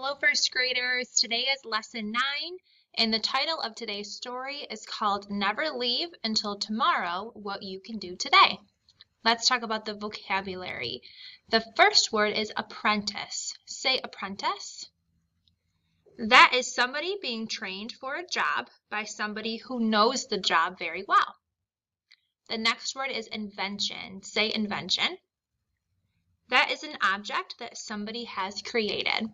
Hello, first graders. Today is lesson 9, and the title of today's story is called Never Leave Until Tomorrow What You Can Do Today. Let's talk about the vocabulary. The first word is apprentice. Say apprentice. That is somebody being trained for a job by somebody who knows the job very well. The next word is invention. Say invention. That is an object that somebody has created.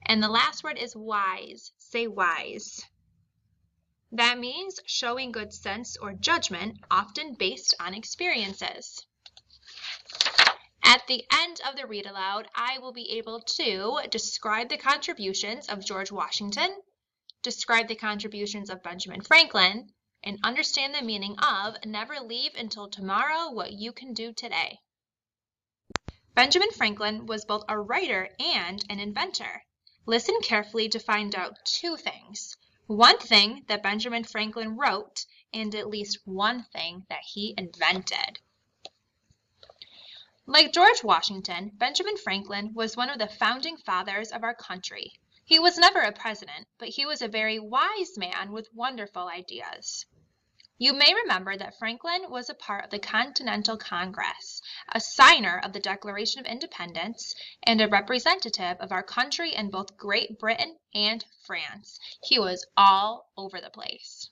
And the last word is wise. Say wise. That means showing good sense or judgment, often based on experiences. At the end of the read aloud, I will be able to describe the contributions of George Washington, describe the contributions of Benjamin Franklin, and understand the meaning of never leave until tomorrow what you can do today. Benjamin Franklin was both a writer and an inventor. Listen carefully to find out two things. One thing that Benjamin Franklin wrote, and at least one thing that he invented. Like George Washington, Benjamin Franklin was one of the founding fathers of our country. He was never a president, but he was a very wise man with wonderful ideas. You may remember that Franklin was a part of the Continental Congress, a signer of the Declaration of Independence, and a representative of our country in both Great Britain and France. He was all over the place.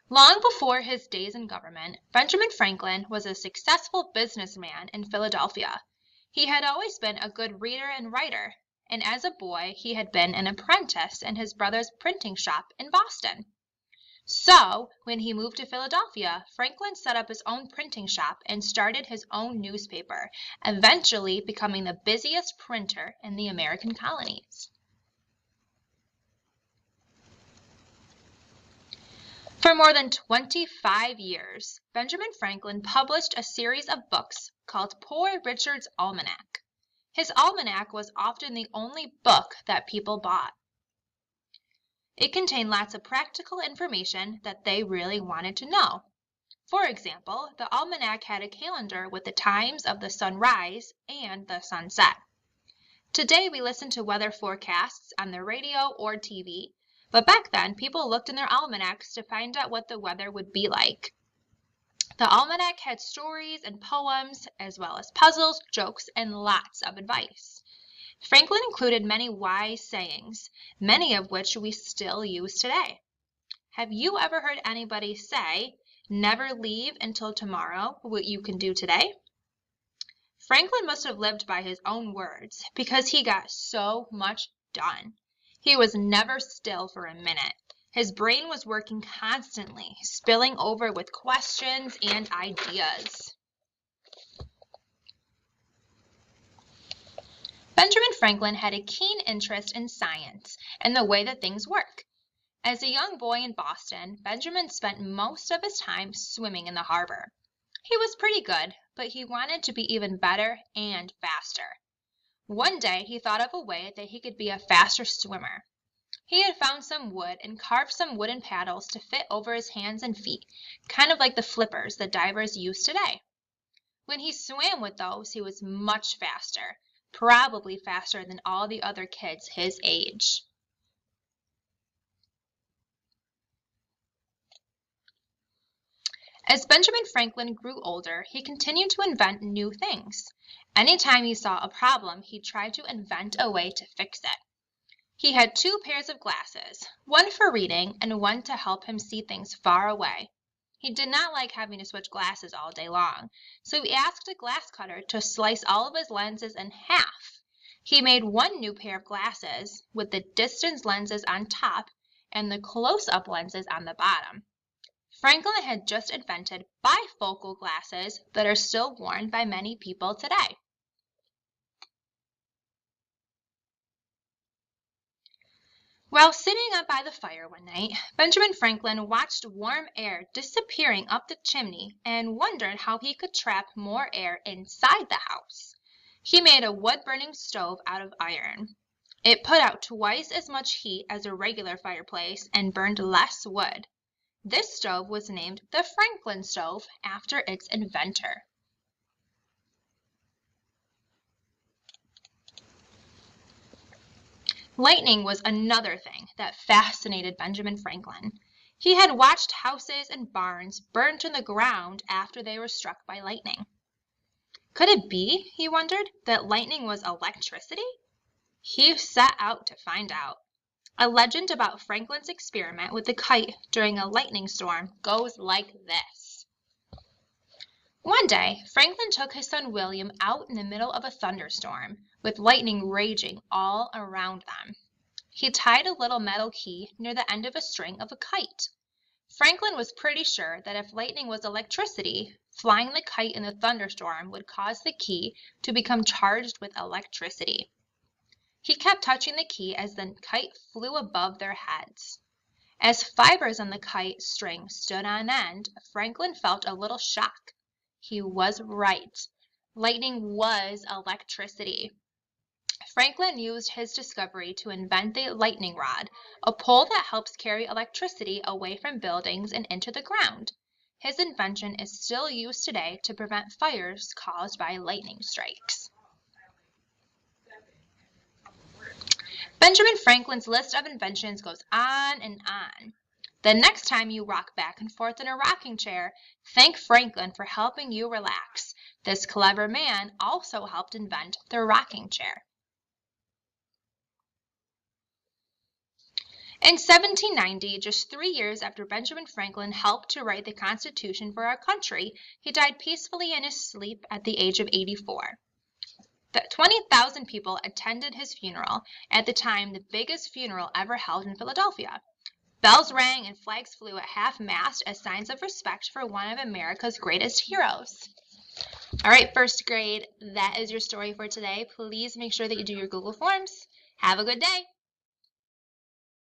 Long before his days in government, Benjamin Franklin was a successful businessman in Philadelphia. He had always been a good reader and writer, and as a boy he had been an apprentice in his brother's printing shop in Boston. So, when he moved to Philadelphia, Franklin set up his own printing shop and started his own newspaper, eventually becoming the busiest printer in the American colonies. For more than 25 years, Benjamin Franklin published a series of books called Poor Richard's Almanac. His almanac was often the only book that people bought. It contained lots of practical information that they really wanted to know. For example, the almanac had a calendar with the times of the sunrise and the sunset. Today we listen to weather forecasts on the radio or TV, but back then people looked in their almanacs to find out what the weather would be like. The almanac had stories and poems, as well as puzzles, jokes, and lots of advice. Franklin included many wise sayings, many of which we still use today. Have you ever heard anybody say, never leave until tomorrow what you can do today? Franklin must have lived by his own words because he got so much done. He was never still for a minute. His brain was working constantly, spilling over with questions and ideas. Benjamin Franklin had a keen interest in science and the way that things work. As a young boy in Boston, Benjamin spent most of his time swimming in the harbor. He was pretty good, but he wanted to be even better and faster. One day he thought of a way that he could be a faster swimmer. He had found some wood and carved some wooden paddles to fit over his hands and feet, kind of like the flippers that divers use today. When he swam with those, he was much faster, probably faster than all the other kids his age. As Benjamin Franklin grew older, he continued to invent new things. Anytime he saw a problem, he tried to invent a way to fix it. He had 2 pairs of glasses, one for reading and one to help him see things far away. He did not like having to switch glasses all day long, so he asked a glass cutter to slice all of his lenses in half. He made one new pair of glasses with the distance lenses on top and the close-up lenses on the bottom. Franklin had just invented bifocal glasses that are still worn by many people today. While sitting up by the fire one night, Benjamin Franklin watched warm air disappearing up the chimney and wondered how he could trap more air inside the house. He made a wood-burning stove out of iron. It put out twice as much heat as a regular fireplace and burned less wood. This stove was named the Franklin stove after its inventor. Lightning was another thing that fascinated Benjamin Franklin. He had watched houses and barns burn to the ground after they were struck by lightning. Could it be, he wondered, that lightning was electricity? He set out to find out. A legend about Franklin's experiment with the kite during a lightning storm goes like this. One day, Franklin took his son William out in the middle of a thunderstorm, with lightning raging all around them. He tied a little metal key near the end of a string of a kite. Franklin was pretty sure that if lightning was electricity, flying the kite in the thunderstorm would cause the key to become charged with electricity. He kept touching the key as the kite flew above their heads. As fibers on the kite string stood on end, Franklin felt a little shock. He was right. Lightning was electricity. Franklin used his discovery to invent the lightning rod, a pole that helps carry electricity away from buildings and into the ground. His invention is still used today to prevent fires caused by lightning strikes. Benjamin Franklin's list of inventions goes on and on. The next time you rock back and forth in a rocking chair, thank Franklin for helping you relax. This clever man also helped invent the rocking chair. In 1790, just 3 years after Benjamin Franklin helped to write the Constitution for our country, he died peacefully in his sleep at the age of 84. 20,000 people attended his funeral, at the time the biggest funeral ever held in Philadelphia. Bells rang and flags flew at half-mast as signs of respect for one of America's greatest heroes. All right, first grade, that is your story for today. Please make sure that you do your Google Forms. Have a good day.